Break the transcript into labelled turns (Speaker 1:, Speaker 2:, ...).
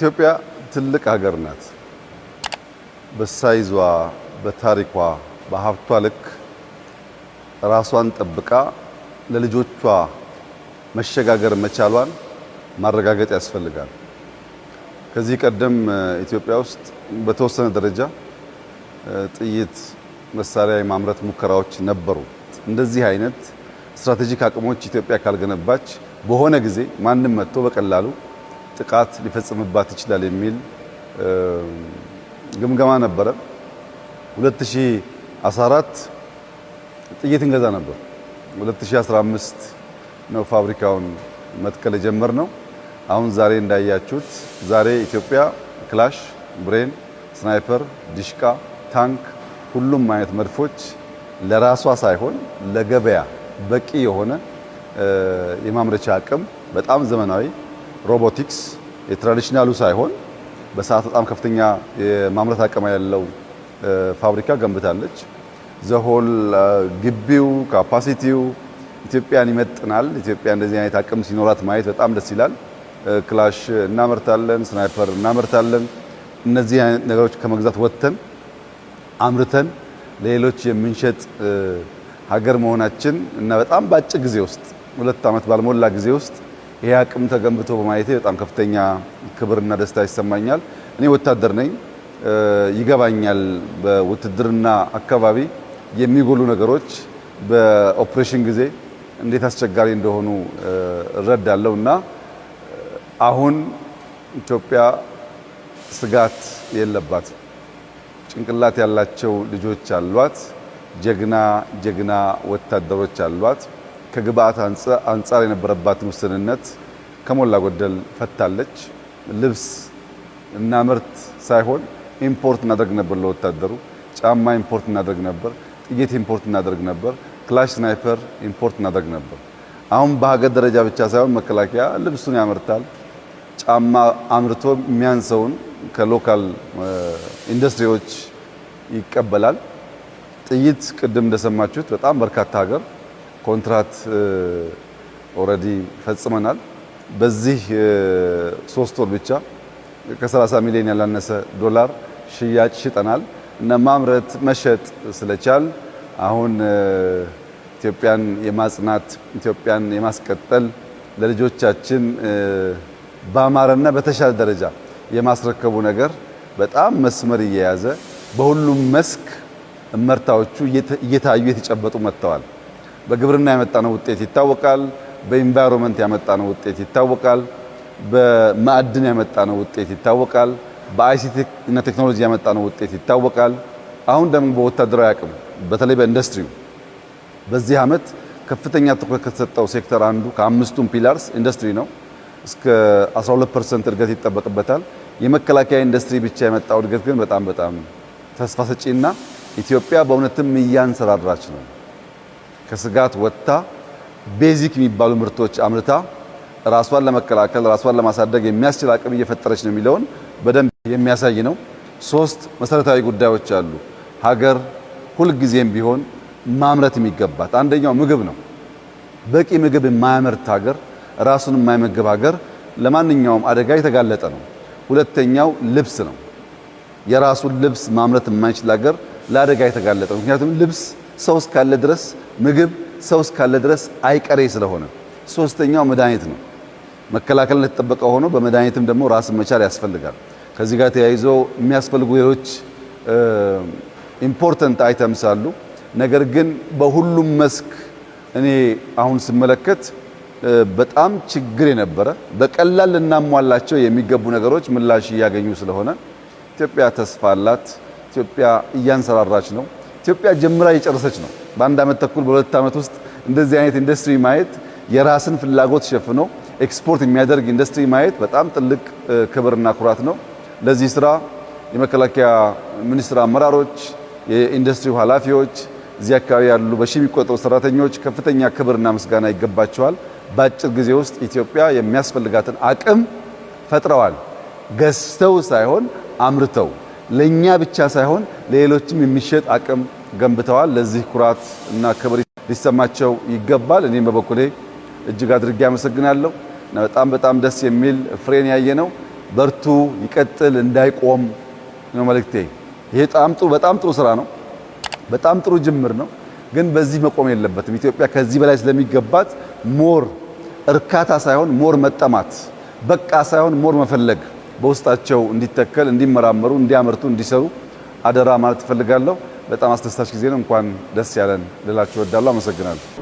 Speaker 1: ኢትዮጵያ ትልቅ ሀገር ናት። በሳይዟ፣ በታሪኳ፣ በሀብቷ ልክ ራሷን ጠብቃ ለልጆቿ መሸጋገር መቻሏን ማረጋገጥ ያስፈልጋል። ከዚህ ቀደም ኢትዮጵያ ውስጥ በተወሰነ ደረጃ ጥይት መሳሪያ የማምረት ሙከራዎች ነበሩ። እንደዚህ አይነት ስትራቴጂክ አቅሞች ኢትዮጵያ ካልገነባች በሆነ ጊዜ ማንም መጥቶ በቀላሉ ጥቃት ሊፈጽምባት ይችላል የሚል ግምገማ ነበረ። 2014 ጥይት እንገዛ ነበር። 2015 ነው ፋብሪካውን መትከል የጀመርነው። አሁን ዛሬ እንዳያችሁት ዛሬ ኢትዮጵያ ክላሽ፣ ብሬን፣ ስናይፐር፣ ዲሽቃ፣ ታንክ ሁሉም አይነት መድፎች ለራሷ ሳይሆን ለገበያ በቂ የሆነ የማምረቻ አቅም በጣም ዘመናዊ ሮቦቲክስ የትራዲሽናሉ ሳይሆን በሰዓት በጣም ከፍተኛ የማምረት አቅም ያለው ፋብሪካ ገንብታለች። ዘሆል ግቢው ካፓሲቲው ኢትዮጵያን ይመጥናል። ኢትዮጵያ እንደዚህ አይነት አቅም ሲኖራት ማየት በጣም ደስ ይላል። ክላሽ እናመርታለን፣ ስናይፐር እናመርታለን። እነዚህ አይነት ነገሮች ከመግዛት ወጥተን አምርተን ለሌሎች የምንሸጥ ሀገር መሆናችን እና በጣም በአጭር ጊዜ ውስጥ 2 ዓመት ባልሞላ ጊዜ ውስጥ ይሄ አቅም ተገንብቶ በማየቴ በጣም ከፍተኛ ክብርና ደስታ ይሰማኛል። እኔ ወታደር ነኝ፣ ይገባኛል። በውትድርና አካባቢ የሚጎሉ ነገሮች በኦፕሬሽን ጊዜ እንዴት አስቸጋሪ እንደሆኑ እረዳለሁ እና አሁን ኢትዮጵያ ስጋት የለባትም። ጭንቅላት ያላቸው ልጆች አሏት። ጀግና ወታደሮች አሏት። ከግብአት አንጻር የነበረባትን ውስንነት ከሞላ ጎደል ፈታለች። ልብስ እና ምርት ሳይሆን ኢምፖርት እናደርግ ነበር። ለወታደሩ ጫማ ኢምፖርት እናደርግ ነበር። ጥይት ኢምፖርት እናደርግ ነበር። ክላሽ፣ ስናይፐር ኢምፖርት እናደርግ ነበር። አሁን በሀገር ደረጃ ብቻ ሳይሆን መከላከያ ልብሱን ያመርታል። ጫማ አምርቶ የሚያንሰውን ከሎካል ኢንዱስትሪዎች ይቀበላል። ጥይት ቅድም እንደሰማችሁት በጣም በርካታ ሀገር ኮንትራት ኦልሬዲ ፈጽመናል። በዚህ 3 ወር ብቻ ከ30 ሚሊዮን ያላነሰ ዶላር ሽያጭ ሽጠናል እና ማምረት መሸጥ ስለቻል አሁን ኢትዮጵያን የማጽናት ኢትዮጵያን የማስቀጠል ለልጆቻችን በአማረና በተሻለ ደረጃ የማስረከቡ ነገር በጣም መስመር እየያዘ በሁሉም መስክ እመርታዎቹ እየታዩ የተጨበጡ መጥተዋል። በግብርና ያመጣነው ውጤት ይታወቃል። በኢንቫይሮንመንት ያመጣነው ውጤት ይታወቃል። በማዕድን ያመጣነው ውጤት ይታወቃል። በአይሲቲ እና ቴክኖሎጂ ያመጣነው ውጤት ይታወቃል። አሁን ደግሞ በወታደራዊ አቅም በተለይ በኢንዱስትሪው በዚህ ዓመት ከፍተኛ ትኩረት ከተሰጠው ሴክተር አንዱ ከአምስቱም ፒላርስ ኢንዱስትሪ ነው። እስከ 12% እድገት ይጠበቅበታል። የመከላከያ ኢንዱስትሪ ብቻ የመጣው እድገት ግን በጣም ተስፋ ሰጪና ኢትዮጵያ በእውነትም እያንሰራራች ነው። ከስጋት ወጥታ ቤዚክ የሚባሉ ምርቶች አምርታ ራሷን ለመከላከል ራሷን ለማሳደግ የሚያስችል አቅም እየፈጠረች ነው የሚለውን በደንብ የሚያሳይ ነው። 3 መሰረታዊ ጉዳዮች አሉ ሀገር ሁልጊዜም ቢሆን ማምረት የሚገባት። አንደኛው ምግብ ነው። በቂ ምግብ የማያመርት ሀገር፣ ራሱን የማይመግብ ሀገር ለማንኛውም አደጋ የተጋለጠ ነው። ሁለተኛው ልብስ ነው። የራሱን ልብስ ማምረት የማይችል ሀገር ለአደጋ የተጋለጠ ነው። ምክንያቱም ልብስ ሰው እስካለ ድረስ፣ ምግብ ሰው እስካለ ድረስ አይቀሬ ስለሆነ። ሶስተኛው መድኃኒት ነው። መከላከል እንደተጠበቀ ሆኖ በመድኃኒትም ደግሞ ራስን መቻል ያስፈልጋል። ከዚህ ጋር ተያይዞ የሚያስፈልጉ ሌሎች ኢምፖርታንት አይተምስ አሉ። ነገር ግን በሁሉም መስክ እኔ አሁን ስመለከት በጣም ችግር የነበረ በቀላል ልናሟላቸው የሚገቡ ነገሮች ምላሽ እያገኙ ስለሆነ ኢትዮጵያ ተስፋ አላት። ኢትዮጵያ እያንሰራራች ነው። ኢትዮጵያ ጀምራ እየጨረሰች ነው። በ1 ዓመት ተኩል በ2 ዓመት ውስጥ እንደዚህ አይነት ኢንዱስትሪ ማየት የራስን ፍላጎት ሸፍኖ ኤክስፖርት የሚያደርግ ኢንዱስትሪ ማየት በጣም ትልቅ ክብርና ኩራት ነው። ለዚህ ስራ የመከላከያ ሚኒስቴር አመራሮች፣ የኢንዱስትሪው ኃላፊዎች፣ እዚህ አካባቢ ያሉ በሺህ የሚቆጠሩ ሰራተኞች ከፍተኛ ክብርና ምስጋና ይገባቸዋል። በአጭር ጊዜ ውስጥ ኢትዮጵያ የሚያስፈልጋትን አቅም ፈጥረዋል። ገዝተው ሳይሆን አምርተው ለኛ ብቻ ሳይሆን ለሌሎችም የሚሸጥ አቅም ገንብተዋል። ለዚህ ኩራት እና ክብር ሊሰማቸው ይገባል። እኔም በበኩሌ እጅግ አድርጌ አመሰግናለሁ። በጣም ደስ የሚል ፍሬን ያየ ነው። በርቱ፣ ይቀጥል፣ እንዳይቆም ነው መልእክቴ። ይሄ በጣም ጥሩ ስራ ነው። በጣም ጥሩ ጅምር ነው። ግን በዚህ መቆም የለበትም። ኢትዮጵያ ከዚህ በላይ ስለሚገባት ሞር እርካታ ሳይሆን ሞር መጠማት፣ በቃ ሳይሆን ሞር መፈለግ በውስጣቸው እንዲተከል፣ እንዲመራመሩ፣ እንዲያመርቱ፣ እንዲሰሩ አደራ ማለት እፈልጋለሁ። በጣም አስደሳች ጊዜ ነው። እንኳን ደስ ያለን ልላችሁ እወዳለሁ። አመሰግናለሁ።